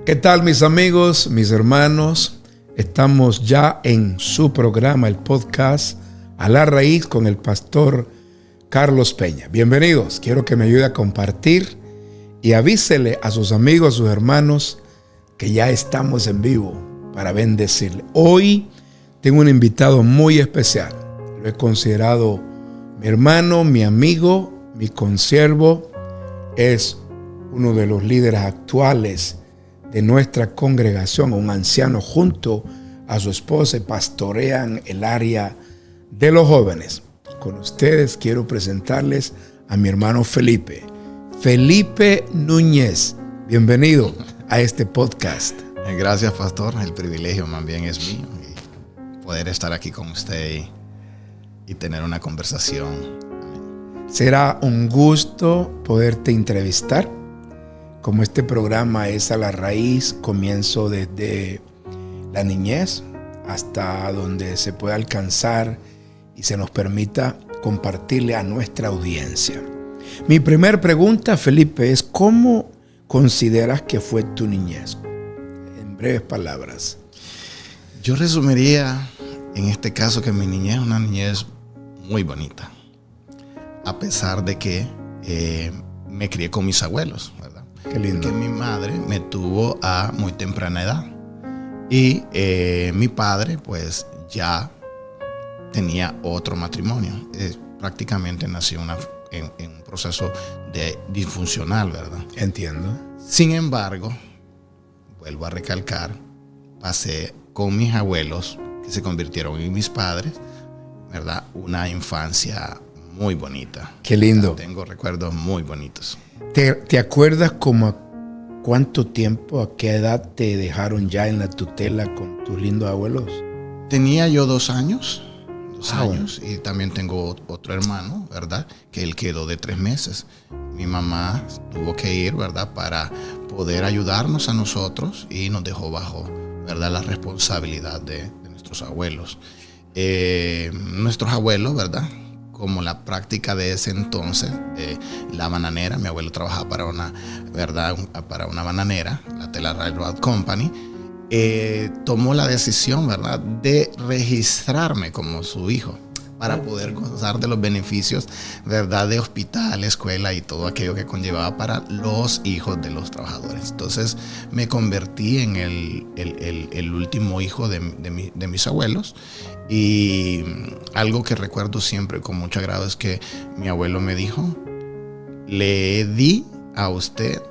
¿Qué tal, mis amigos, mis hermanos? Estamos ya en su programa, el podcast A la Raíz con el pastor Carlos Peña. Bienvenidos. Quiero que me ayude a compartir y avísele a sus amigos, a sus hermanos, que ya estamos en vivo para bendecirle. Hoy tengo un invitado muy especial. Lo he considerado mi hermano, mi amigo, mi consiervo. Es uno de los líderes actuales de nuestra congregación, un anciano junto a su esposa, pastorean el área de los jóvenes. Con ustedes quiero presentarles a mi hermano Felipe Núñez. Bienvenido a este podcast. Gracias, pastor. El privilegio más bien es mío y poder estar aquí con usted y tener una conversación. Será un gusto poderte entrevistar. Como este programa es a la raíz, comienzo desde la niñez hasta donde se pueda alcanzar y se nos permita compartirle a nuestra audiencia. Mi primer pregunta, Felipe, es ¿cómo consideras que fue tu niñez? En breves palabras. Yo resumiría en este caso que mi niñez es una niñez muy bonita, a pesar de que me crié con mis abuelos, ¿verdad? Qué lindo. Que mi madre me tuvo a muy temprana edad y mi padre pues ya tenía otro matrimonio. Prácticamente nació en un proceso de disfuncional, ¿verdad? Entiendo. Sin embargo, vuelvo a recalcar, pasé con mis abuelos, que se convirtieron en mis padres, ¿verdad? Una infancia muy bonita. Qué lindo. Tengo recuerdos muy bonitos. ¿Te acuerdas como a cuánto tiempo, a qué edad te dejaron ya en la tutela con tus lindos abuelos? Tenía yo 2 años. Bueno. Y también tengo otro hermano, ¿verdad? Que él quedó de 3 meses. Mi mamá tuvo que ir, ¿verdad? Para poder ayudarnos a nosotros y nos dejó bajo, ¿verdad? La responsabilidad de nuestros abuelos. Nuestros abuelos, ¿verdad? Como la práctica de ese entonces, la bananera, mi abuelo trabajaba para una, ¿verdad? Para una bananera, la Tela Railroad Company. Tomó la decisión, ¿verdad?, de registrarme como su hijo para poder gozar de los beneficios, ¿verdad?, de hospital, escuela y todo aquello que conllevaba para los hijos de los trabajadores. Entonces me convertí en el último hijo de mis abuelos, y algo que recuerdo siempre con mucho agrado es que mi abuelo me dijo: le di a usted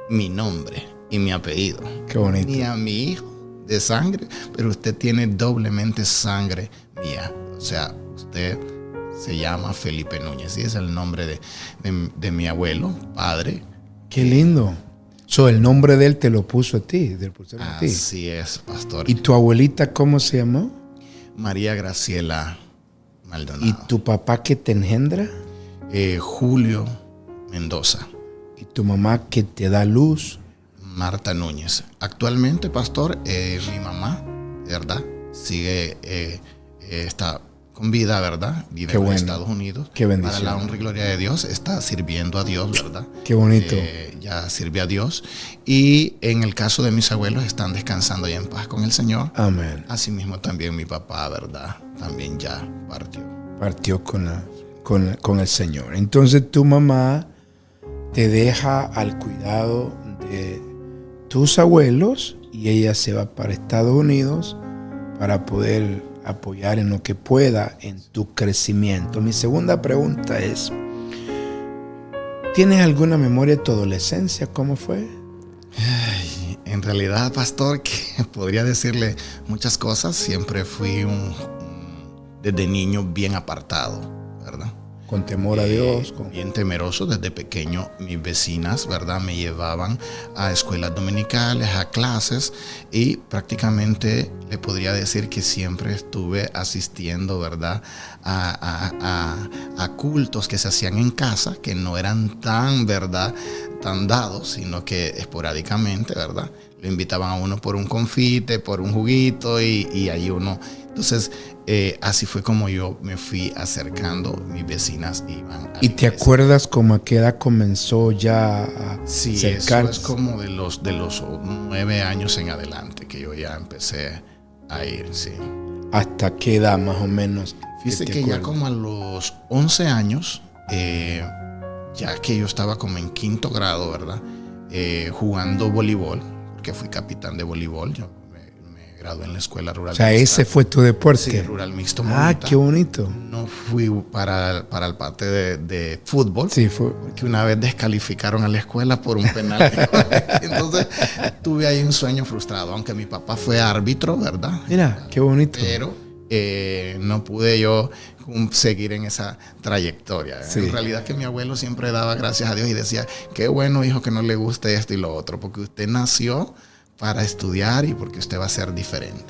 mi nombre y mi apellido. Qué bonito. Ni a mi hijo de sangre, pero usted tiene doblemente sangre mía. O sea, usted se llama Felipe Núñez y es el nombre de mi abuelo, padre. Qué lindo. El nombre de él te lo puso a ti. Así es, pastor. ¿Y tu abuelita cómo se llamó? María Graciela Maldonado. ¿Y tu papá que te engendra? Julio Mendoza. ¿Y tu mamá que te da luz? Marta Núñez. Actualmente, pastor, mi mamá, ¿verdad? Sigue, está con vida, ¿verdad? Vive en Estados Unidos. Qué bendición. Para la honra y gloria de Dios, está sirviendo a Dios, ¿verdad? Qué bonito. Ya sirve a Dios. Y en el caso de mis abuelos, están descansando ya en paz con el Señor. Amén. Asimismo también mi papá, ¿verdad? También ya partió. Partió con el Señor. Entonces tu mamá te deja al cuidado de tus abuelos y ella se va para Estados Unidos para poder apoyar en lo que pueda en tu crecimiento. Mi segunda pregunta es: ¿tienes alguna memoria de tu adolescencia? ¿Cómo fue? En realidad, pastor, que podría decirle muchas cosas. Siempre fui desde niño bien apartado, ¿verdad? Con temor a Dios. Bien temeroso desde pequeño. Mis vecinas, ¿verdad?, me llevaban a escuelas dominicales, a clases, y prácticamente le podría decir que siempre estuve asistiendo, ¿verdad?, a cultos que se hacían en casa, que no eran tan, ¿verdad?, tan dado, sino que esporádicamente, ¿verdad? Lo invitaban a uno por un confite, por un juguito y ahí uno... Entonces, así fue como yo me fui acercando. Mis vecinas iban a ¿Y te acuerdas cómo a qué edad comenzó ya a acercarse? Eso es como de los 9 años en adelante que yo ya empecé a ir, sí. ¿Hasta qué edad más o menos? Fíjate que ya como a los 11 años, ya que yo estaba como en 5º grado, ¿verdad? Jugando voleibol, porque fui capitán de voleibol. Yo me gradué en la escuela rural. O sea, mixta. ese fue tu deporte. Sí, rural mixto. Qué bonito. No fui para el parte de fútbol. Sí, fue. Porque una vez descalificaron a la escuela por un penal. Entonces tuve ahí un sueño frustrado, aunque mi papá fue árbitro, ¿verdad? Mira, qué bonito. Pero no pude yo seguir en esa trayectoria. Sí. En realidad que mi abuelo siempre daba gracias a Dios y decía, qué bueno, hijo, que no le guste esto y lo otro, porque usted nació para estudiar y porque usted va a ser diferente.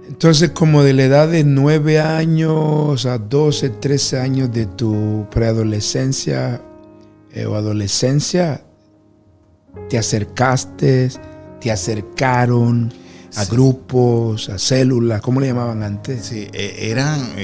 Entonces, como de la edad de 9 años a 12, 13 años de tu preadolescencia o adolescencia, te acercaste, te acercaron a grupos, a células, ¿cómo le llamaban antes? Sí, eran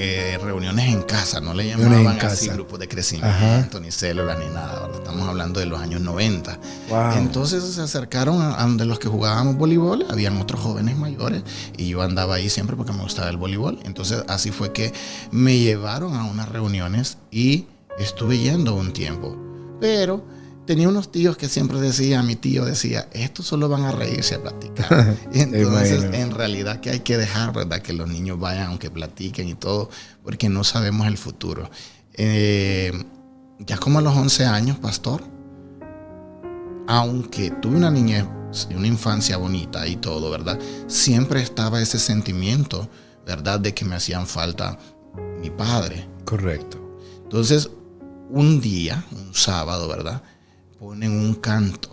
reuniones en casa, no le llamaban así grupos de crecimiento, ni células, ni nada, ¿verdad? Estamos hablando de los años 90. Wow. Entonces se acercaron a donde los que jugábamos voleibol, habían otros jóvenes mayores, y yo andaba ahí siempre porque me gustaba el voleibol. Entonces así fue que me llevaron a unas reuniones y estuve yendo un tiempo. Pero tenía unos tíos que siempre mi tío decía, estos solo van a reírse a platicar. Entonces, en realidad que hay que dejar, ¿verdad? Que los niños vayan, aunque platiquen y todo, porque no sabemos el futuro. Ya como a los 11 años, pastor, aunque tuve una niñez, una infancia bonita y todo, ¿verdad? Siempre estaba ese sentimiento, ¿verdad? De que me hacían falta mi padre. Correcto. Entonces, un día, un sábado, ¿verdad? Ponen un canto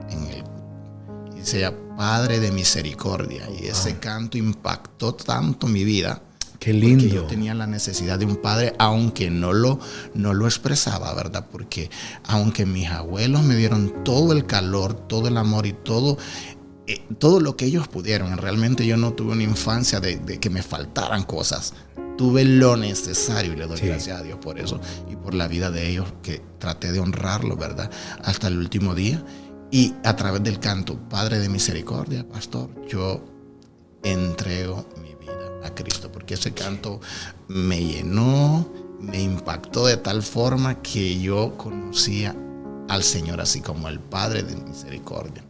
en el grupo y decía Padre de Misericordia, y ese canto impactó tanto mi vida. Qué lindo. Porque yo tenía la necesidad de un padre, aunque no lo expresaba, ¿verdad? Porque aunque mis abuelos me dieron todo el calor, todo el amor y todo lo que ellos pudieron, realmente yo no tuve una infancia de que me faltaran cosas. Tuve lo necesario y le doy gracias a Dios por eso y por la vida de ellos, que traté de honrarlo, ¿verdad? Hasta el último día. Y a través del canto, Padre de Misericordia, pastor, yo entrego mi vida a Cristo, porque ese canto me llenó, me impactó de tal forma que yo conocía al Señor así como el Padre de Misericordia.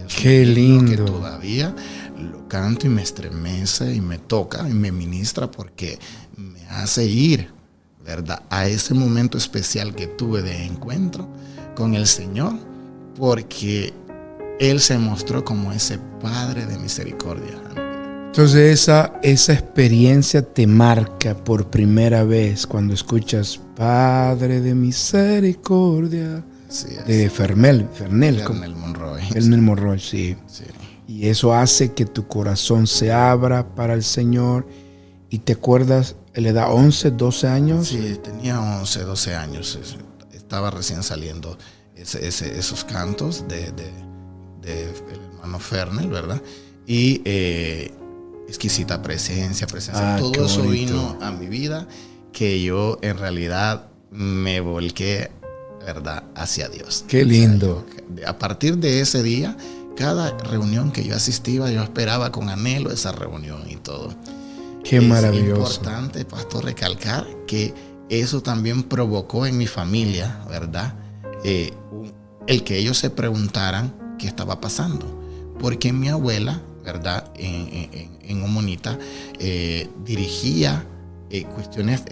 Qué lindo. Que todavía lo canto y me estremece y me toca y me ministra, porque me hace ir, ¿verdad?, a ese momento especial que tuve de encuentro con el Señor, porque Él se mostró como ese Padre de misericordia. Entonces esa experiencia te marca por primera vez cuando escuchas Padre de misericordia. De Fernel Monroy. Fernel Monroy, sí. Y eso hace que tu corazón se abra para el Señor. ¿Y te acuerdas, le da 11, 12 años? Sí, tenía 11, 12 años. Estaba recién saliendo esos cantos de el hermano Fernel, ¿verdad? Y exquisita presencia. Todo eso vino a mi vida, que yo en realidad me volqué, ¿verdad?, hacia Dios. Qué lindo. A partir de ese día, cada reunión que yo asistía, yo esperaba con anhelo esa reunión y todo. Qué maravilloso. Es importante, pastor, recalcar que eso también provocó en mi familia, ¿verdad?, el que ellos se preguntaran qué estaba pasando. Porque mi abuela, ¿verdad?, en Omonita, dirigía cuestiones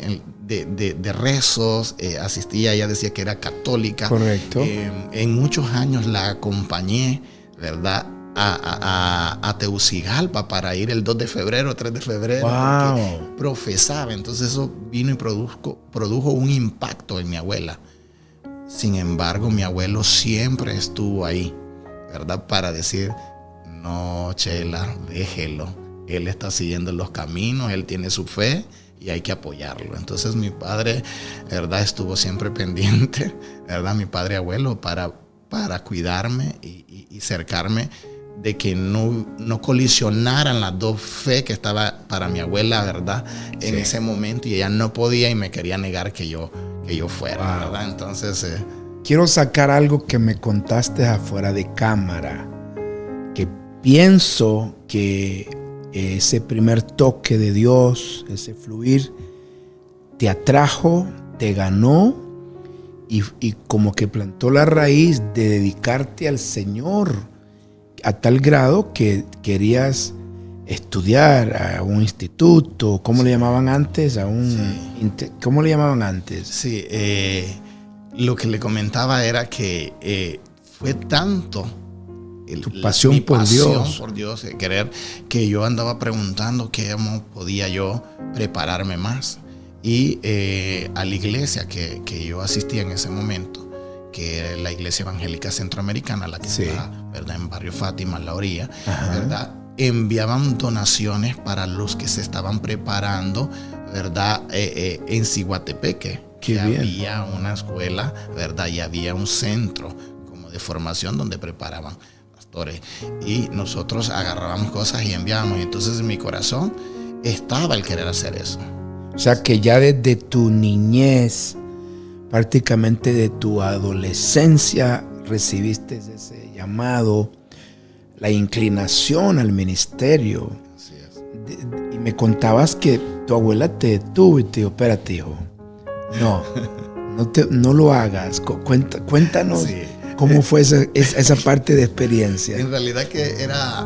de rezos, asistía, ella decía que era católica. Correcto. En muchos años la acompañé, ¿verdad?, a Tegucigalpa para ir el 2 de febrero, 3 de febrero. Wow. Profesaba, entonces eso vino y produjo un impacto en mi abuela. Sin embargo, mi abuelo siempre estuvo ahí, ¿verdad?, para decir, no, Chela, déjelo. Él está siguiendo los caminos, él tiene su fe y hay que apoyarlo. Entonces mi padre, ¿verdad?, estuvo siempre pendiente, ¿verdad?, mi padre abuelo, para para cuidarme y cercarme de que no colisionaran las dos fe que estaba para mi abuela, ¿verdad? En ese momento, y ella no podía y me quería negar que yo fuera, ¿verdad? Entonces... quiero sacar algo que me contaste afuera de cámara, que pienso que ese primer toque de Dios, ese fluir, te atrajo, te ganó y como que plantó la raíz de dedicarte al Señor a tal grado que querías estudiar a un instituto. ¿Cómo le llamaban antes? ¿Cómo le llamaban antes? Sí, lo que le comentaba era que fue tanto tu pasión por Dios, querer, que yo andaba preguntando cómo podía yo prepararme más. Y a la iglesia que yo asistía en ese momento, que era la Iglesia Evangélica Centroamericana, la que está, ¿verdad?, en Barrio Fátima, en la orilla, ¿verdad?, enviaban donaciones para los que se estaban preparando, ¿verdad?, en Ciguatepeque. Que había una escuela, ¿verdad?, y había un centro como de formación donde preparaban pastores. Y nosotros agarrábamos cosas y enviábamos. Y entonces en mi corazón estaba el querer hacer eso. O sea que ya desde tu niñez, prácticamente de tu adolescencia, recibiste ese llamado, la inclinación al ministerio. Así es. Y me contabas que tu abuela te detuvo y te dijo, espérate, hijo, no lo hagas. Cuéntanos cómo fue esa parte de experiencia. En realidad que era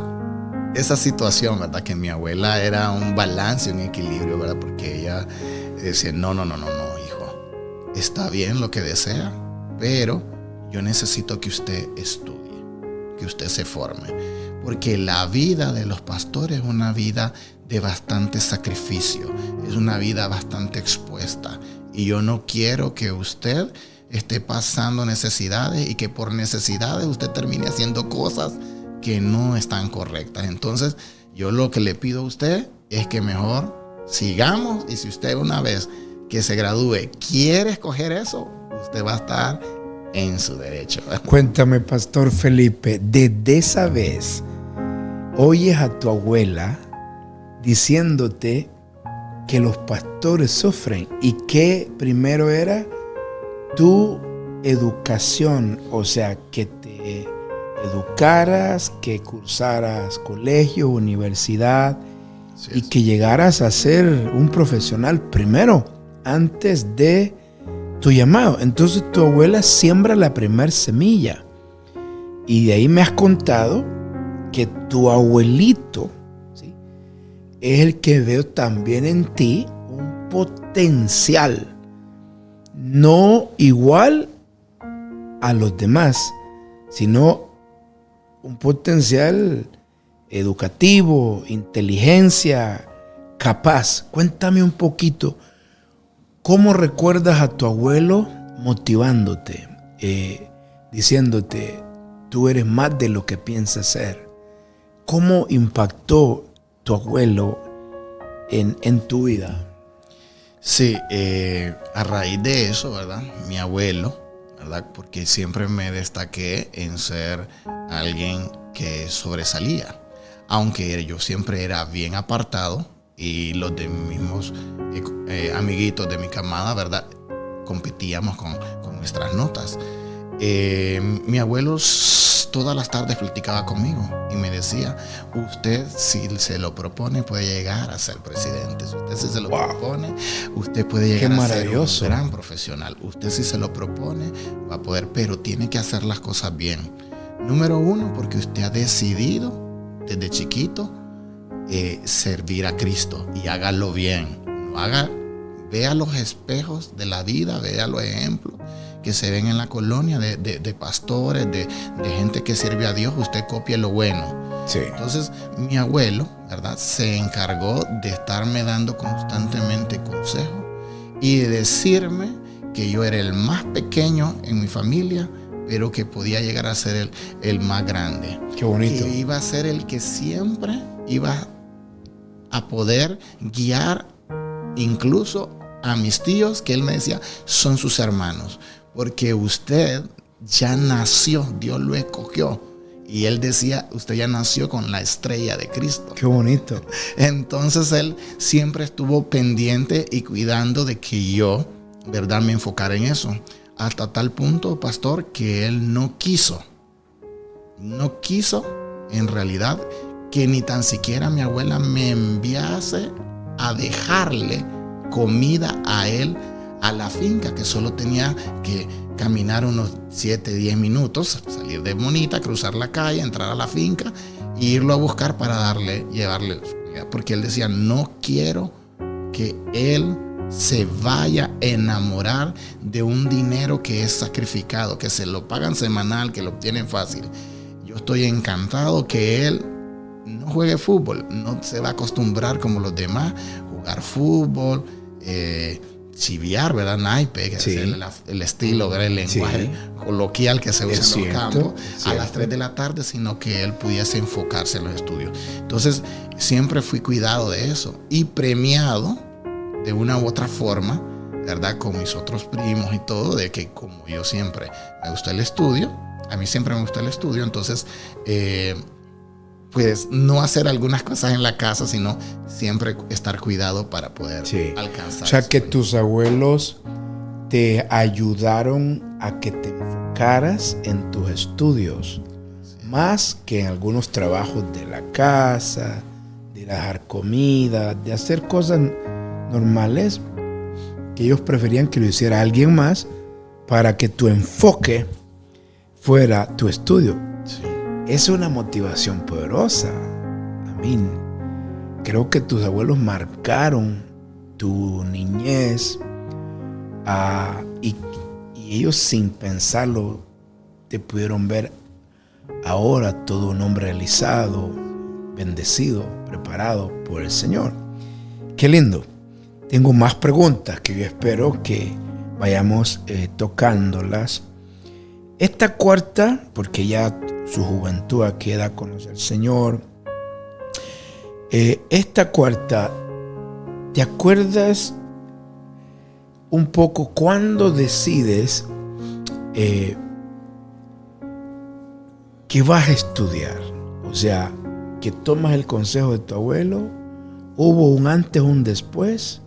esa situación, ¿verdad? Que mi abuela era un balance, un equilibrio, ¿verdad? Porque ella decía, no, hijo, está bien lo que desea, pero yo necesito que usted estudie, que usted se forme, porque la vida de los pastores es una vida de bastante sacrificio, es una vida bastante expuesta, y yo no quiero que usted esté pasando necesidades y que por necesidades usted termine haciendo cosas que no están correctas. Entonces, yo lo que le pido a usted es que mejor sigamos, y si usted una vez que se gradúe quiere escoger eso, usted va a estar en su derecho. Cuéntame, Pastor Felipe, desde esa vez oyes a tu abuela diciéndote que los pastores sufren y que primero era tu educación, o sea, que te educaras, que cursaras colegio, universidad, y que llegaras a ser un profesional primero, antes de tu llamado. Entonces tu abuela siembra la primer semilla, y de ahí me has contado que tu abuelito, ¿sí?, es el que veo también en ti un potencial, no igual a los demás, sino un potencial educativo, inteligencia, capaz. Cuéntame un poquito, ¿cómo recuerdas a tu abuelo motivándote, diciéndote, tú eres más de lo que piensas ser? ¿Cómo impactó tu abuelo en tu vida? Sí, a raíz de eso, ¿verdad?, mi abuelo, ¿verdad?, porque siempre me destaqué en ser alguien que sobresalía, aunque yo siempre era bien apartado, y los de mis mismos amiguitos de mi camada, ¿verdad?, competíamos con nuestras notas. Mi abuelo todas las tardes platicaba conmigo y me decía, usted si se lo propone puede llegar a ser presidente, si usted si se lo propone, usted puede llegar a ser un gran profesional, usted si se lo propone va a poder, pero tiene que hacer las cosas bien. Número uno, porque usted ha decidido desde chiquito servir a Cristo, y hágalo bien. Vea los espejos de la vida, vea los ejemplos que se ven en la colonia de pastores, de gente que sirve a Dios. Usted copie lo bueno. Sí. Entonces mi abuelo, ¿verdad?, se encargó de estarme dando constantemente consejos y de decirme que yo era el más pequeño en mi familia, pero que podía llegar a ser el más grande. Qué bonito. Que iba a ser el que siempre iba a poder guiar incluso a mis tíos, que él me decía, son sus hermanos. Porque usted ya nació, Dios lo escogió. Y él decía, usted ya nació con la estrella de Cristo. Qué bonito. Entonces él siempre estuvo pendiente y cuidando de que yo, ¿verdad?, me enfocara en eso. Hasta tal punto, pastor, que él no quiso en realidad que ni tan siquiera mi abuela me enviase a dejarle comida a él a la finca, que solo tenía que caminar unos 7, 10 minutos, salir de Bonita, cruzar la calle, entrar a la finca e irlo a buscar para llevarle comida. Porque él decía, no quiero que él se vaya a enamorar de un dinero que es sacrificado, que se lo pagan semanal, que lo obtienen fácil. Yo estoy encantado que él no juegue fútbol, no se va a acostumbrar como los demás, jugar fútbol, chiviar, ¿verdad? Naipe, que sí, es el estilo, ¿verdad?, el lenguaje coloquial que se usa en los campos, a las 3 de la tarde, sino que él pudiese enfocarse en los estudios. Entonces, siempre fui cuidado de eso y premiado de una u otra forma, ¿verdad?, con mis otros primos y todo, de que como yo siempre me gustó el estudio, a mí siempre me gustó el estudio, entonces, pues no hacer algunas cosas en la casa, sino siempre estar cuidado para poder alcanzar. O sea, que tus abuelos te ayudaron a que te enfocaras en tus estudios, más que en algunos trabajos de la casa, de dejar comida, de hacer cosas normales que ellos preferían que lo hiciera alguien más para que tu enfoque fuera tu estudio. Sí. Es una motivación poderosa. Creo que tus abuelos marcaron tu niñez y ellos, sin pensarlo, te pudieron ver ahora todo un hombre realizado, bendecido, preparado por el Señor. Qué lindo. Tengo más preguntas que yo espero que vayamos tocándolas. Esta cuarta, porque ya su juventud aquí da a conocer al Señor. Esta cuarta, ¿te acuerdas un poco cuando decides que vas a estudiar? O sea, que tomas el consejo de tu abuelo. ¿Hubo un antes, un después?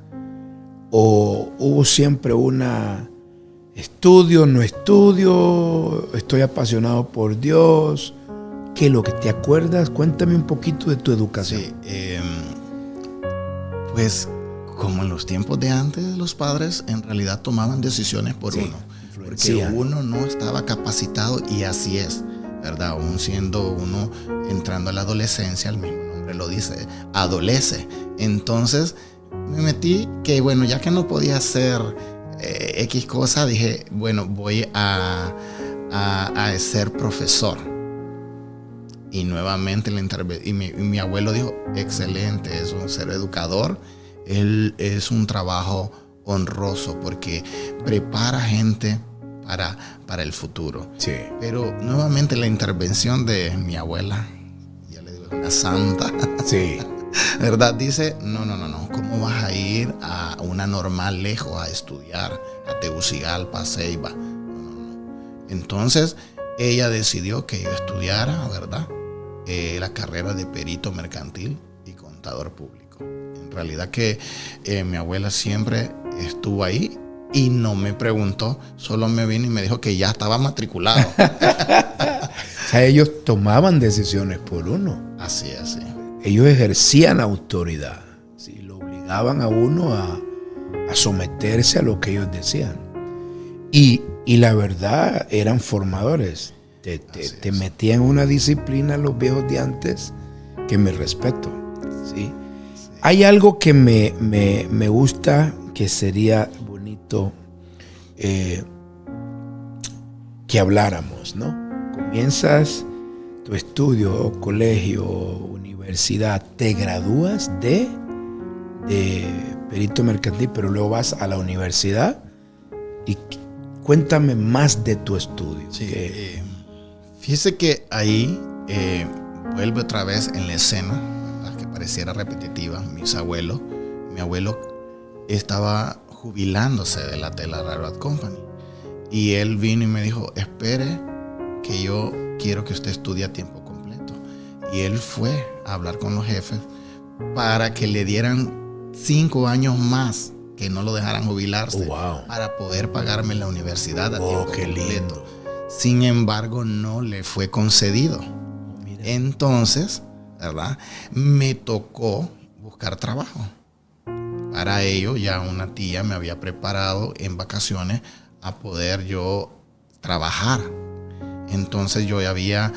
¿O hubo siempre una estudio, no estudio, estoy apasionado por Dios? ¿Qué es lo que te acuerdas? Cuéntame un poquito de tu educación. Sí, pues como en los tiempos de antes, los padres en realidad tomaban decisiones por uno, porque uno no estaba capacitado, y así es, ¿verdad? Aún siendo uno entrando a la adolescencia, el mismo nombre lo dice, adolece. Entonces me metí que, bueno, ya que no podía hacer X cosa, dije, bueno, voy a ser profesor. Y nuevamente mi abuelo dijo, excelente, es un ser educador. Él es un trabajo honroso porque prepara gente para el futuro. Sí. Pero nuevamente la intervención de mi abuela, ya le digo, una santa. Sí. ¿Verdad? Dice, no, ¿cómo vas a ir a una normal lejos a estudiar? A Tegucigalpa, a Ceiba. No. Entonces, ella decidió que yo estudiara, ¿verdad?, la carrera de perito mercantil y contador público. En realidad que mi abuela siempre estuvo ahí y no me preguntó, solo me vino y me dijo que ya estaba matriculado. O sea, ellos tomaban decisiones por uno. Así es, sí. Ellos ejercían autoridad, ¿sí? Lo obligaban a uno a someterse a lo que ellos decían. Y la verdad, eran formadores. Te metían en una disciplina los viejos de antes que me respeto, ¿sí? Hay algo que me gusta, que sería bonito que habláramos, ¿no? Comienzas tu estudio, colegio, universidad, te gradúas de perito mercantil, pero luego vas a la universidad y cuéntame más de tu estudio. Sí, fíjese que ahí vuelve otra vez en la escena, ¿verdad?, que pareciera repetitiva. Mi abuelo estaba jubilándose de la Teller Railroad Company Y él vino y me dijo, espere, que yo quiero que usted estudie a tiempo completo. Y él fue a hablar con los jefes para que le dieran 5 años más, que no lo dejaran jubilarse, para poder pagarme la universidad a tiempo completo. Lindo. Sin embargo, no le fue concedido. Entonces, ¿verdad?, me tocó buscar trabajo. Para ello, ya una tía me había preparado en vacaciones a poder yo trabajar. Entonces yo ya había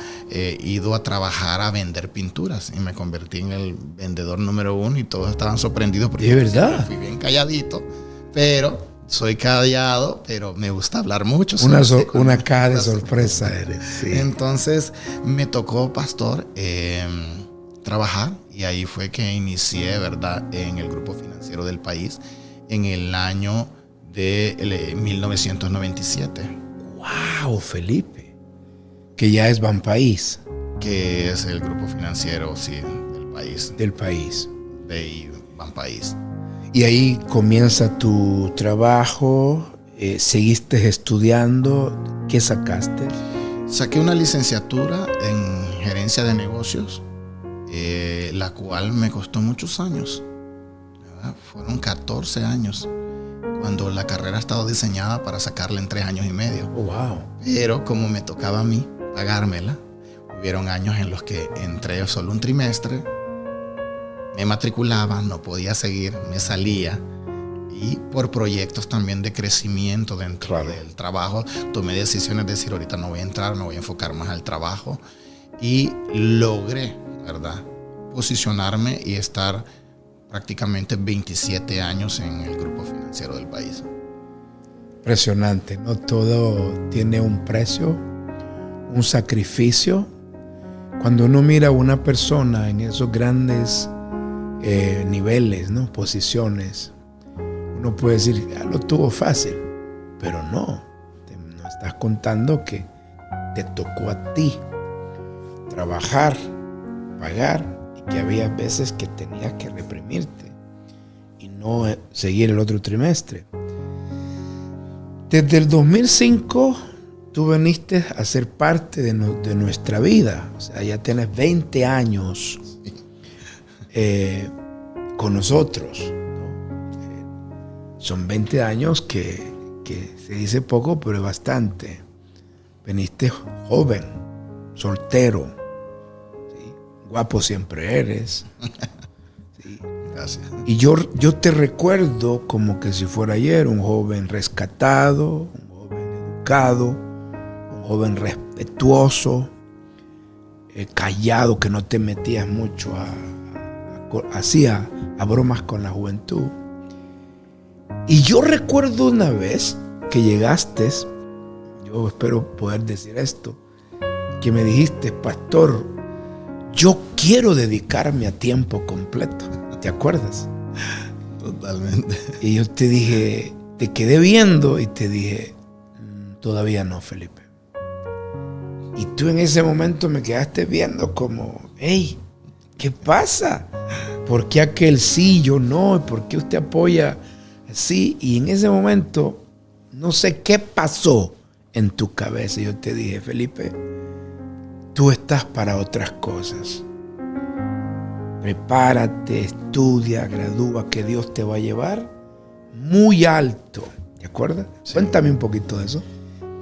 ido a trabajar a vender pinturas y me convertí en el vendedor número 1 y todos estaban sorprendidos porque ¿de verdad? Fui bien calladito, pero soy callado, pero me gusta hablar mucho. Una caja de sorpresa eres. Sí. Entonces me tocó, pastor, trabajar, y ahí fue que inicié, ¿verdad?, en el Grupo Financiero del País en el año de 1997. ¡Wow, Felipe! Que ya es Banpaís. Que es el Grupo Financiero, sí, del país. Del país. De Banpaís. Y ahí comienza tu trabajo, seguiste estudiando. ¿Qué sacaste? Saqué una licenciatura en gerencia de negocios, la cual me costó muchos años, ¿verdad? Fueron 14 años, cuando la carrera ha estado diseñada para sacarla en 3 años y medio. Oh, wow. Pero como me tocaba a mí pagármela, hubieron años en los que entré solo un trimestre, me matriculaba, no podía seguir, me salía, y por proyectos también de crecimiento dentro del trabajo tomé decisiones de decir, ahorita no voy a entrar, me voy a enfocar más al trabajo, y logré, ¿verdad?, posicionarme y estar prácticamente 27 años en el Grupo Financiero del País. Impresionante, ¿no? Todo tiene un precio, un sacrificio. Cuando uno mira a una persona en esos grandes niveles, ¿no?, posiciones, uno puede decir, lo tuvo fácil, pero no estás contando que te tocó a ti trabajar, pagar, y que había veces que tenías que reprimirte y no seguir el otro trimestre. Desde el 2005 tú viniste a ser parte de nuestra vida. O sea, ya tienes 20 años con nosotros, ¿no? Son 20 años que se dice poco, pero es bastante. Viniste joven, soltero, ¿sí? Guapo siempre eres. ¿Sí? Gracias. Y yo te recuerdo como que si fuera ayer, un joven rescatado, un joven educado, un joven respetuoso, callado, que no te metías mucho hacía bromas con la juventud. Y yo recuerdo una vez que llegaste, yo espero poder decir esto, que me dijiste, pastor, yo quiero dedicarme a tiempo completo. ¿Te acuerdas? Totalmente. Y yo te dije, te quedé viendo y te dije, todavía no, Felipe. Y tú en ese momento me quedaste viendo como, hey, ¿qué pasa? ¿Por qué aquel sí, yo no? ¿Por qué usted apoya así? Y en ese momento, no sé qué pasó en tu cabeza. Yo te dije, Felipe, tú estás para otras cosas. Prepárate, estudia, gradúa, que Dios te va a llevar muy alto. ¿Te acuerdas? Sí. Cuéntame un poquito de eso.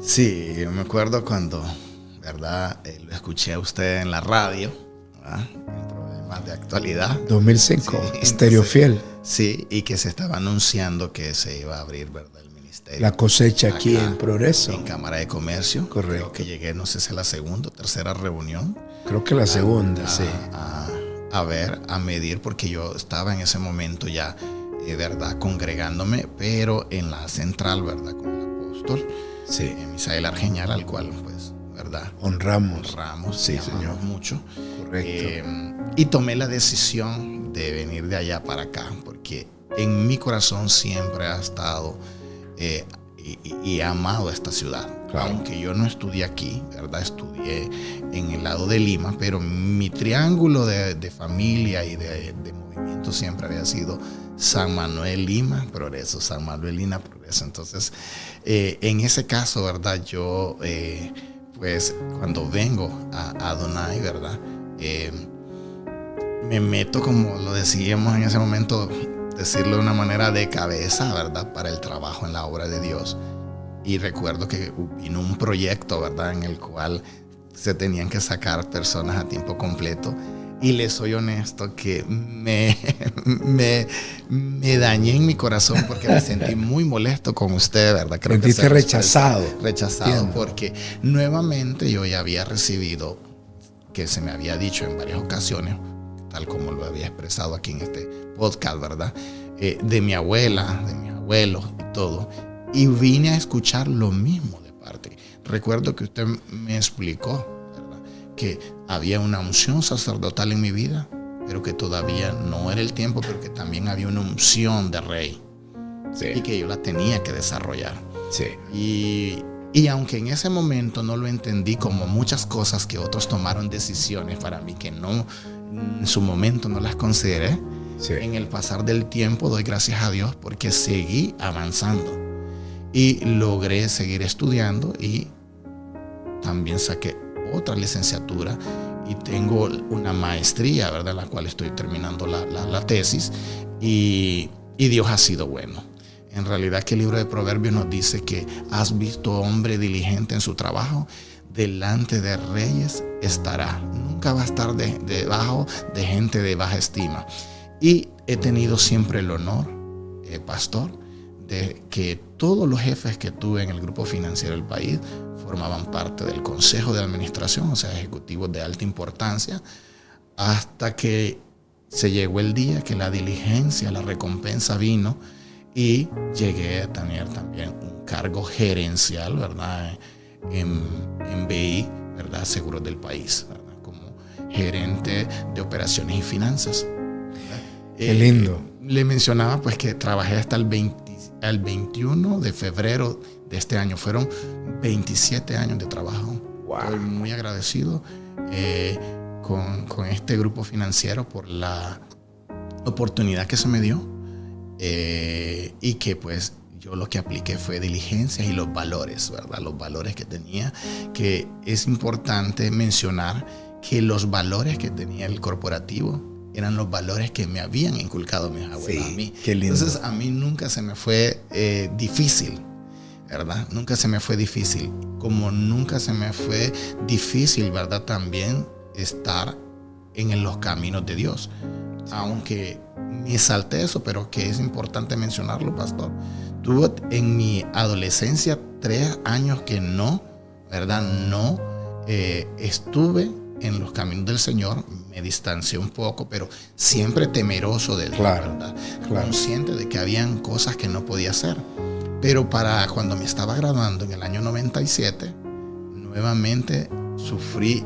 Sí, yo me acuerdo cuando, ¿verdad?, lo escuché a usted en la radio, ¿verdad?, en programas de actualidad. 2005, sí, Estéreo Fiel. Sí, y que se estaba anunciando que se iba a abrir, ¿verdad?, el ministerio. La cosecha aquí en Progreso. En Cámara de Comercio. Correcto. Creo que llegué, no sé si es la segunda o tercera reunión. Creo que la segunda, sí. A medir, porque yo estaba en ese momento ya, ¿verdad?, congregándome, pero en la central, ¿verdad?, con el apóstol, sí, Misael Argeñal, al cual, pues, ¿verdad?, honramos, sí, señor, mucho. Correcto. Y tomé la decisión de venir de allá para acá, porque en mi corazón siempre ha estado y he amado esta ciudad. Claro. Aunque yo no estudié aquí, ¿verdad? Estudié en el lado de Lima, pero mi triángulo de familia y de movimiento siempre había sido San Manuel, Lima, Progreso, San Manuel, Lima, Progreso. Entonces, en ese caso, ¿verdad? Yo, pues, cuando vengo a Adonai, ¿verdad? Me meto, como lo decíamos en ese momento, decirlo de una manera de cabeza, ¿verdad? Para el trabajo en la obra de Dios. Y recuerdo que vino un proyecto, ¿verdad? En el cual se tenían que sacar personas a tiempo completo. Y les soy honesto que me dañé en mi corazón porque me sentí muy molesto con usted, ¿verdad? Creo Sentiste que rechazado. Rechazado. Entiendo. Porque nuevamente yo ya había recibido, que se me había dicho en varias ocasiones, tal como lo había expresado aquí en este podcast, ¿verdad? De mi abuela, de mis abuelos y todo. Y vine a escuchar lo mismo de parte. Recuerdo que usted me explicó, ¿verdad?, que había una unción sacerdotal en mi vida, pero que todavía no era el tiempo, pero que también había una unción de rey. Sí. Y que yo la tenía que desarrollar. Sí. Y aunque en ese momento no lo entendí, como muchas cosas que otros tomaron decisiones para mí que no, en su momento no las consideré, sí, en el pasar del tiempo doy gracias a Dios porque seguí avanzando. Y logré seguir estudiando y también saqué otra licenciatura y tengo una maestría, ¿verdad?, la cual estoy terminando la tesis y Dios ha sido bueno. En realidad que el libro de Proverbios nos dice que has visto hombre diligente en su trabajo, delante de reyes estará. Nunca va a estar debajo de gente de baja estima. Y he tenido siempre el honor, pastor, de que todos los jefes que tuve en el grupo financiero del país formaban parte del consejo de administración, o sea, ejecutivos de alta importancia, hasta que se llegó el día que la diligencia, la recompensa vino y llegué a tener también un cargo gerencial, ¿verdad?, en BI, ¿verdad?, Seguros del País, ¿verdad?, como gerente de operaciones y finanzas. Qué lindo. Le mencionaba pues que trabajé hasta el 21 de febrero de este año. Fueron 27 años de trabajo. Wow. Estoy muy agradecido con este grupo financiero por la oportunidad que se me dio y que pues yo lo que apliqué fue diligencias y los valores, ¿verdad? Los valores que tenía, que es importante mencionar que los valores que tenía el corporativo eran los valores que me habían inculcado mis abuelos, sí, a mí. Qué lindo. Entonces a mí nunca se me fue difícil, ¿verdad? Nunca se me fue difícil. Como nunca se me fue difícil, ¿verdad?, también estar en los caminos de Dios. Sí. Aunque me salté eso, pero que es importante mencionarlo, pastor. Tuve en mi adolescencia 3 años que no, ¿verdad?, no estuve en los caminos del Señor. Me distancié un poco, pero siempre temeroso de Dios, claro, ¿verdad? Claro. Consciente de que habían cosas que no podía hacer. Pero para cuando me estaba graduando en el año 97, nuevamente sufrí,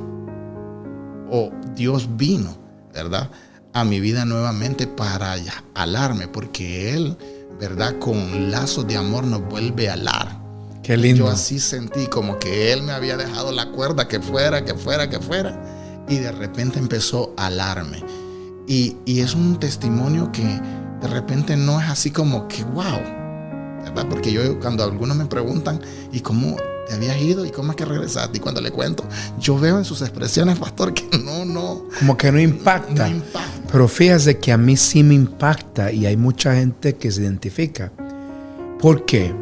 Dios vino, ¿verdad?, a mi vida nuevamente para alarme, porque Él, ¿verdad?, con lazos de amor nos vuelve a alar. Qué lindo. Yo así sentí como que Él me había dejado la cuerda que fuera, y de repente empezó a alarme. Y es un testimonio que de repente no es así como que wow, ¿verdad? Porque yo, cuando algunos me preguntan, ¿y cómo te habías ido? ¿Y cómo es que regresaste? Y cuando le cuento, yo veo en sus expresiones, pastor, que no. Como que no impacta. No impacta. Pero fíjate que a mí sí me impacta y hay mucha gente que se identifica. ¿Por qué?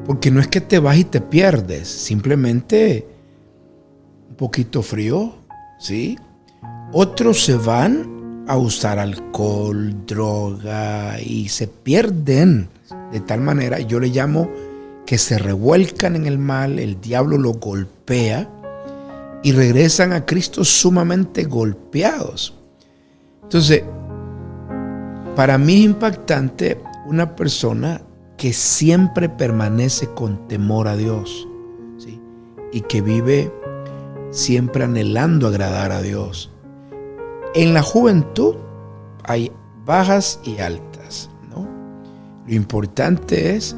Porque no es que te vas y te pierdes, simplemente un poquito frío, ¿sí? Otros se van a usar alcohol, droga y se pierden de tal manera, yo le llamo que se revuelcan en el mal, el diablo los golpea y regresan a Cristo sumamente golpeados. Entonces, para mí es impactante una persona que siempre permanece con temor a Dios, ¿sí?, y que vive siempre anhelando agradar a Dios. En la juventud hay bajas y altas, ¿no? Lo importante es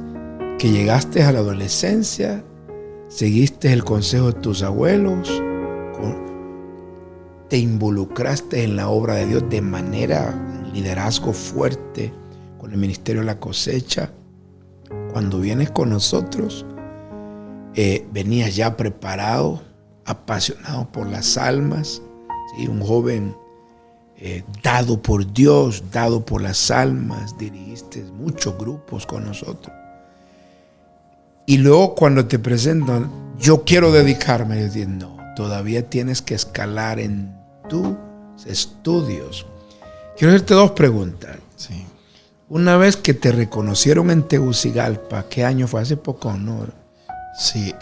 que llegaste a la adolescencia, seguiste el consejo de tus abuelos, te involucraste en la obra de Dios de manera, liderazgo fuerte con el Ministerio de la Cosecha. Cuando vienes con nosotros, venías ya preparado, apasionado por las almas, ¿sí? Un joven dado por Dios, dado por las almas, dirigiste muchos grupos con nosotros. Y luego cuando te presentan, yo quiero dedicarme, decir, no, todavía tienes que escalar en tus estudios. Quiero hacerte dos preguntas. Sí. Una vez que te reconocieron en Tegucigalpa, ¿qué año fue? Hace poco, ¿no? Sí,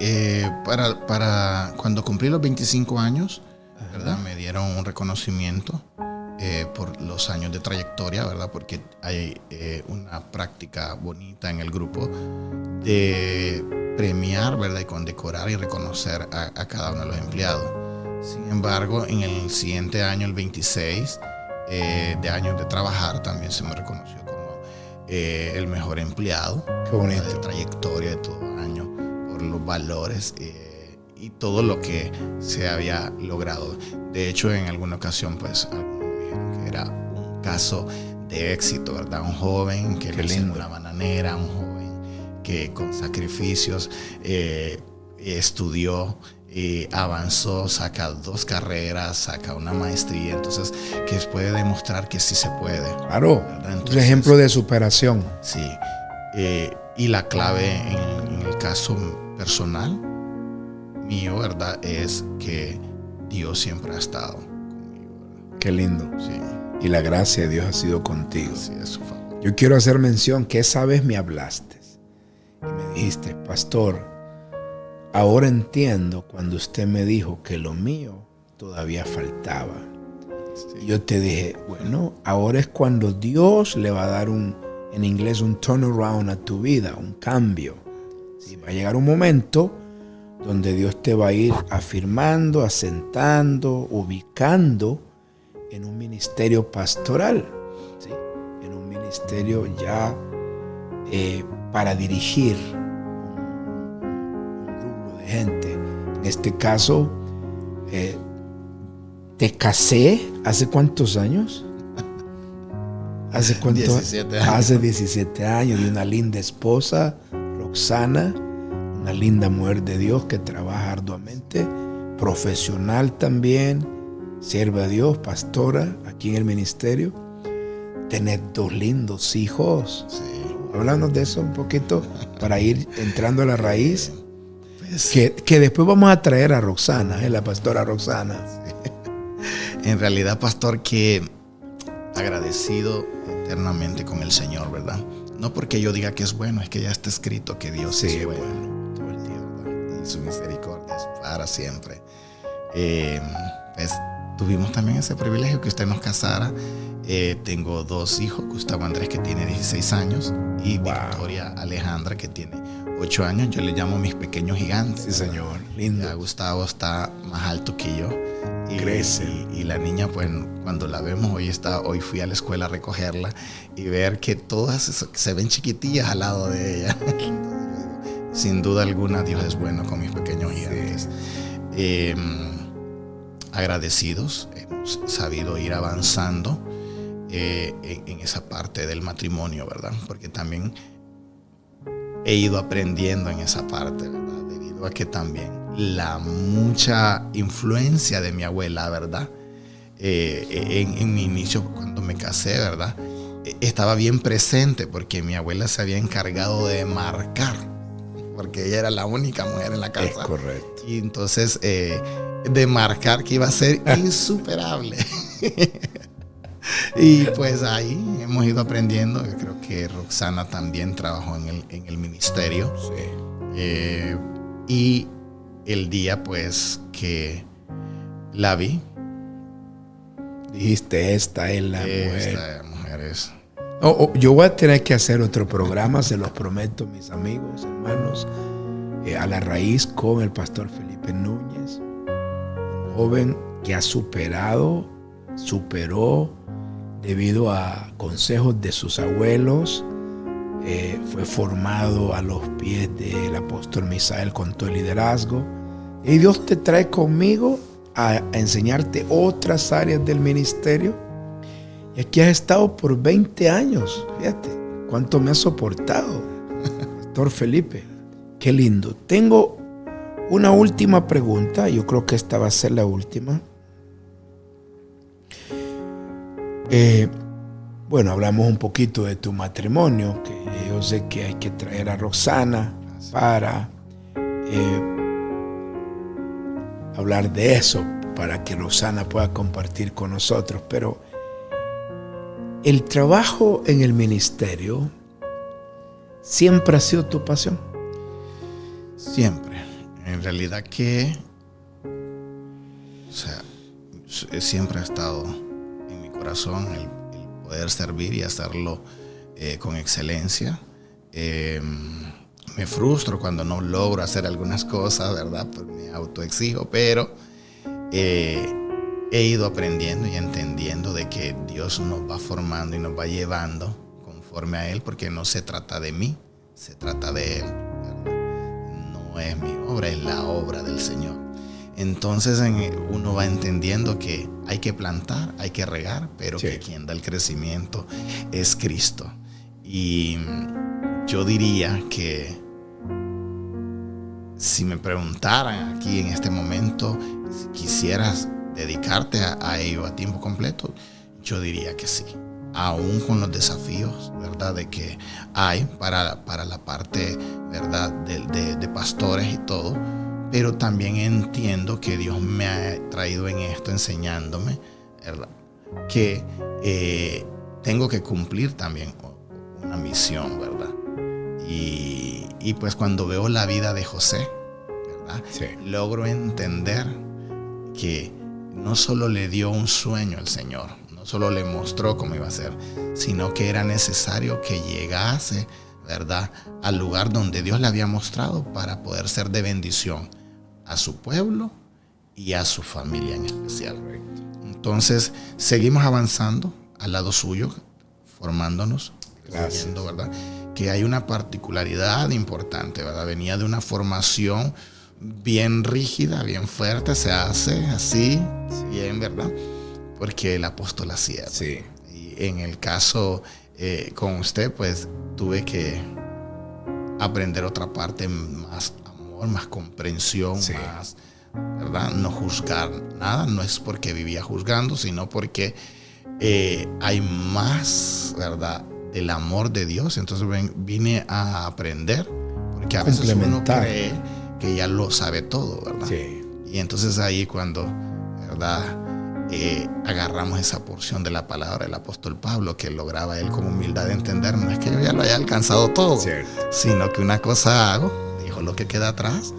para cuando cumplí los 25 años, ¿verdad? Me dieron un reconocimiento por los años de trayectoria, ¿verdad? Porque hay una práctica bonita en el grupo de premiar, ¿verdad? Y condecorar y reconocer a cada uno de los empleados. Sin embargo, en el siguiente año, el 26 de años de trabajar, también se me reconoció como el mejor empleado. Qué bonito. De trayectoria de todo año, por los valores y todo lo que se había logrado. De hecho, en alguna ocasión, pues, algunos me dijeron que era un caso de éxito, ¿verdad? Un joven que le hizo una bananera, un joven que con sacrificios estudió, avanzó, saca 2 carreras, saca una maestría, entonces que puede demostrar que sí se puede. Claro, un ejemplo de superación. Sí, y la clave en el caso personal mío, ¿verdad? Es que Dios siempre ha estado conmigo, ¿verdad? Qué lindo. Sí. Y la gracia de Dios ha sido contigo. Sí, es su favor. Yo quiero hacer mención que esa vez me hablaste y me dijiste, pastor, ahora entiendo cuando usted me dijo que lo mío todavía faltaba. Sí. Y yo te dije, bueno, ahora es cuando Dios le va a dar en inglés, un turnaround a tu vida, un cambio. Sí, va a llegar un momento donde Dios te va a ir afirmando, asentando, ubicando en un ministerio pastoral, ¿sí? En un ministerio ya para dirigir un grupo de gente. En este caso, te casé ¿hace cuántos años? ¿Hace cuánto? 17 años. Hace 17 años, de una linda esposa, Roxana, una linda mujer de Dios que trabaja arduamente, profesional también, sierva de Dios, pastora aquí en el ministerio. Tener 2 lindos hijos. Sí. Háblanos de eso un poquito para ir entrando a la raíz. Pues, que después vamos a traer a Roxana, la pastora Roxana. Sí. En realidad, pastor, que agradecido eternamente con el Señor, ¿verdad? No porque yo diga que es bueno, es que ya está escrito que Dios sí, es bueno todo el tiempo, ¿verdad? Y su misericordia es para siempre. Pues tuvimos también ese privilegio que usted nos casara. Tengo 2 hijos, Gustavo Andrés, que tiene 16 años, y Victoria Alejandra, que tiene 8 años. Yo le llamo mis pequeños gigantes. Sí, señor. Lindo. Ya Gustavo está más alto que yo. Crece. Y la niña, pues, cuando la vemos, hoy fui a la escuela a recogerla y ver que todas se ven chiquitillas al lado de ella. Sin duda alguna, Dios es bueno con mis pequeños gigantes. Sí. Agradecidos, hemos sabido ir avanzando en esa parte del matrimonio, ¿verdad? Porque también he ido aprendiendo en esa parte, ¿verdad? Debido a que también la mucha influencia de mi abuela, ¿verdad? En mi inicio, cuando me casé, ¿verdad? Estaba bien presente porque mi abuela se había encargado de marcar, porque ella era la única mujer en la casa. Es correcto. Y entonces, de marcar que iba a ser insuperable. Y pues ahí hemos ido aprendiendo. Yo creo que Roxana también trabajó en el ministerio. Sí. Y el día pues que la vi, dijiste, esta es la mujer. Esta mujer es. Yo voy a tener que hacer otro programa, se los prometo, mis amigos, hermanos, a la raíz con el pastor Felipe Núñez, un joven que ha superó debido a consejos de sus abuelos, fue formado a los pies del apóstol Misael con todo el liderazgo. Y Dios te trae conmigo a enseñarte otras áreas del ministerio. Y aquí has estado por 20 años. Fíjate cuánto me has soportado, Pastor Felipe. Qué lindo. Tengo una última pregunta. Yo creo que esta va a ser la última. Bueno, hablamos un poquito de tu matrimonio, que yo sé que hay que traer a Roxana para hablar de eso, para que Roxana pueda compartir con nosotros. Pero el trabajo en el ministerio siempre ha sido tu pasión. Siempre. En realidad que, siempre ha estado en mi corazón el poder servir y hacerlo con excelencia. Me frustro cuando no logro hacer algunas cosas, ¿verdad? Pues me autoexijo, pero he ido aprendiendo y entendiendo de que Dios nos va formando y nos va llevando conforme a Él, porque no se trata de mí, se trata de Él, ¿verdad? No es mi obra, es la obra del Señor. Entonces uno va entendiendo que hay que plantar, hay que regar, pero que quien da el crecimiento es Cristo. Y yo diría que si me preguntaran aquí en este momento si quisieras dedicarte a ello a tiempo completo, yo diría que sí. Aún con los desafíos, ¿verdad?, de que hay para la parte, ¿verdad?, de pastores y todo. Pero también entiendo que Dios me ha traído en esto enseñándome, ¿verdad?, que tengo que cumplir también una misión, ¿verdad? Y pues cuando veo la vida de José, ¿verdad?, logro entender que no solo le dio un sueño al Señor, no solo le mostró cómo iba a ser, sino que era necesario que llegase, ¿verdad?, al lugar donde Dios le había mostrado para poder ser de bendición a su pueblo y a su familia en especial. Entonces seguimos avanzando al lado suyo, formándonos, creciendo, ¿verdad? Que hay una particularidad importante, ¿verdad? Venía de una formación bien rígida, bien fuerte, se hace así, bien, ¿verdad? Porque el apóstol hacía. Sí. Y en el caso con usted, pues tuve que aprender otra parte, más amor, más comprensión, más, ¿verdad? No juzgar nada, no es porque vivía juzgando, sino porque hay más, ¿verdad?, del amor de Dios. Entonces vine a aprender, porque a veces uno cree que ya lo sabe todo, ¿verdad? Sí. Y entonces ahí cuando, ¿verdad?, agarramos esa porción de la palabra del apóstol Pablo, que lograba él con humildad de entender, no es que yo ya lo haya alcanzado todo, sino que una cosa hago, dejo lo que queda atrás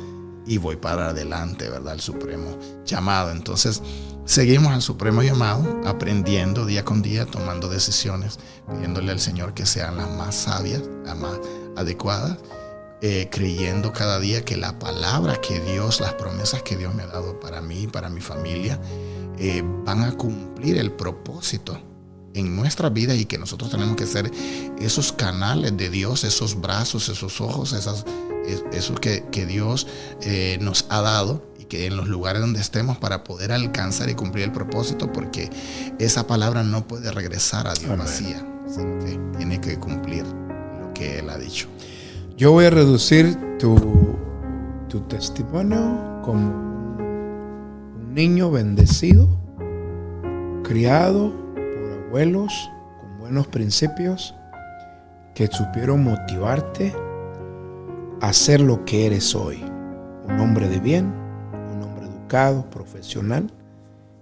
y voy para adelante, ¿verdad?, al supremo llamado. Entonces seguimos al supremo llamado, aprendiendo día con día, tomando decisiones, pidiéndole al Señor que sean las más sabias, las más adecuadas, creyendo cada día que la palabra que Dios, las promesas que Dios me ha dado para mí y para mi familia, van a cumplir el propósito en nuestra vida, y que nosotros tenemos que ser esos canales de Dios, esos brazos, esos ojos, eso que Dios nos ha dado, y que en los lugares donde estemos para poder alcanzar y cumplir el propósito, porque esa palabra no puede regresar a Dios vacía, sino que tiene que cumplir lo que Él ha dicho. Yo voy a reducir tu testimonio como un niño bendecido, criado por abuelos con buenos principios, que supieron motivarte a ser lo que eres hoy. Un hombre de bien, un hombre educado, profesional,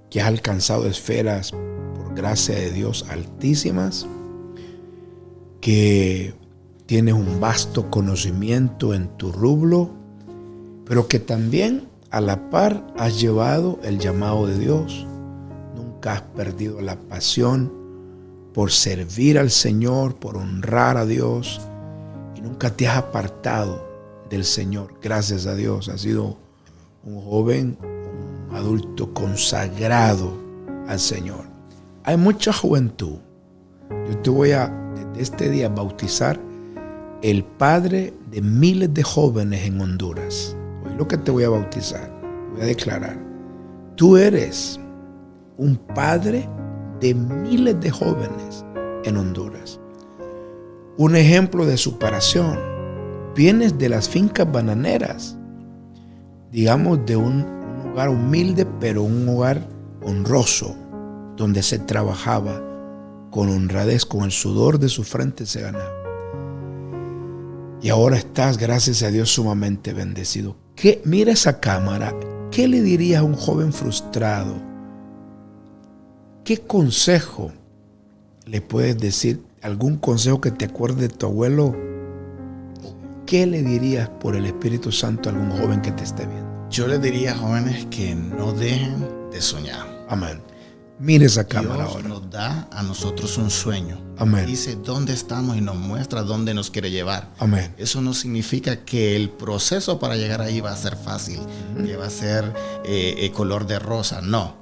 que has alcanzado esferas por gracia de Dios altísimas, que tienes un vasto conocimiento en tu rubro, pero que también a la par has llevado el llamado de Dios. Nunca has perdido la pasión por servir al Señor, por honrar a Dios, y nunca te has apartado del Señor. Gracias a Dios, has sido un joven, un adulto consagrado al Señor. Hay mucha juventud. Yo te voy a, desde este día, bautizar el padre de miles de jóvenes en Honduras. Hoy lo que te voy a bautizar, voy a declarar. Tú eres un padre de miles de jóvenes en Honduras. Un ejemplo de superación. Vienes de las fincas bananeras, digamos de un hogar humilde, pero un hogar honroso, donde se trabajaba con honradez, con el sudor de su frente se ganaba. Y ahora estás, gracias a Dios, sumamente bendecido. Mira esa cámara. ¿Qué le dirías a un joven frustrado? ¿Qué consejo le puedes decir? ¿Algún consejo que te acuerde de tu abuelo? ¿Qué le dirías por el Espíritu Santo a algún joven que te esté viendo? Yo le diría a jóvenes que no dejen de soñar. Amén. Mire esa cámara Dios ahora. nos da a nosotros un sueño. Amén. Dice dónde estamos y nos muestra dónde nos quiere llevar. Amén. Eso no significa que el proceso para llegar ahí va a ser fácil, que va a ser color de rosa. No,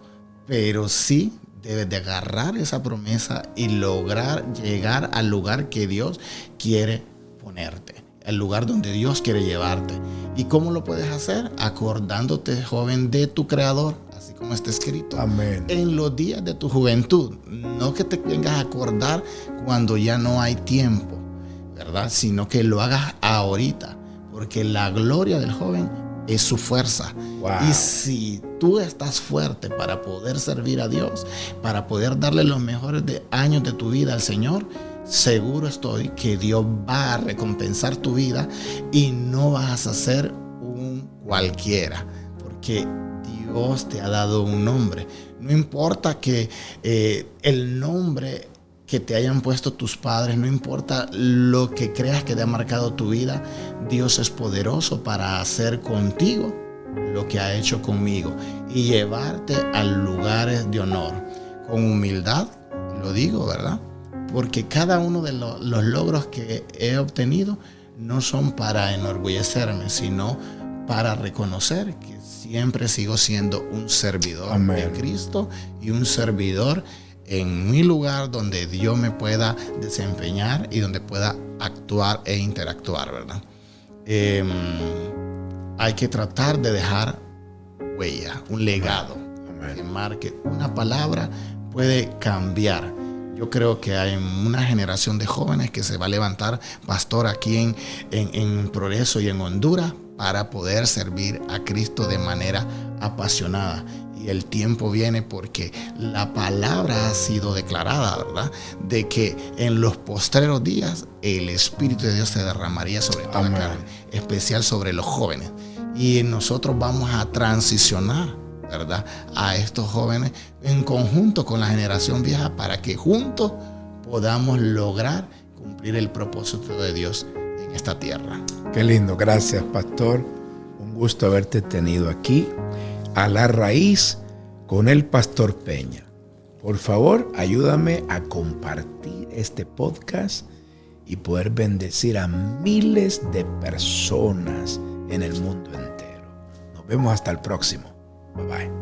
pero sí debes de agarrar esa promesa y lograr llegar al lugar que Dios quiere ponerte, el lugar donde Dios quiere llevarte. ¿Y cómo lo puedes hacer? Acordándote, joven, de tu Creador, así como está escrito. Amén. En los días de tu juventud, no que te vengas a acordar cuando ya no hay tiempo, ¿verdad? Sino que lo hagas ahorita, porque la gloria del joven es su fuerza. Wow. Y si tú estás fuerte para poder servir a Dios, para poder darle los mejores años de tu vida al Señor, seguro estoy que Dios va a recompensar tu vida y no vas a ser un cualquiera, porque Dios te ha dado un nombre. No importa que el nombre que te hayan puesto tus padres, no importa lo que creas que te ha marcado tu vida, Dios es poderoso para hacer contigo lo que ha hecho conmigo y llevarte a lugares de honor. Con humildad, lo digo, ¿verdad? Porque cada uno de los logros que he obtenido no son para enorgullecerme, sino para reconocer que siempre sigo siendo un servidor de Cristo y un servidor en mi lugar donde Dios me pueda desempeñar y donde pueda actuar e interactuar, ¿verdad? Hay que tratar de dejar huella, un legado que marque. Una palabra puede cambiar. Yo creo que hay una generación de jóvenes que se va a levantar, pastor, aquí en Progreso y en Honduras para poder servir a Cristo de manera apasionada. Y el tiempo viene porque la palabra ha sido declarada, ¿verdad? De que en los postreros días el Espíritu de Dios se derramaría sobre toda la carne, especial sobre los jóvenes. Y nosotros vamos a transicionar, ¿verdad?, a estos jóvenes en conjunto con la generación vieja para que juntos podamos lograr cumplir el propósito de Dios en esta tierra. Qué lindo, gracias, pastor. Un gusto haberte tenido aquí. A la raíz con el pastor Peña. Por favor, ayúdame a compartir este podcast y poder bendecir a miles de personas en el mundo entero. Nos vemos hasta el próximo. Bye bye.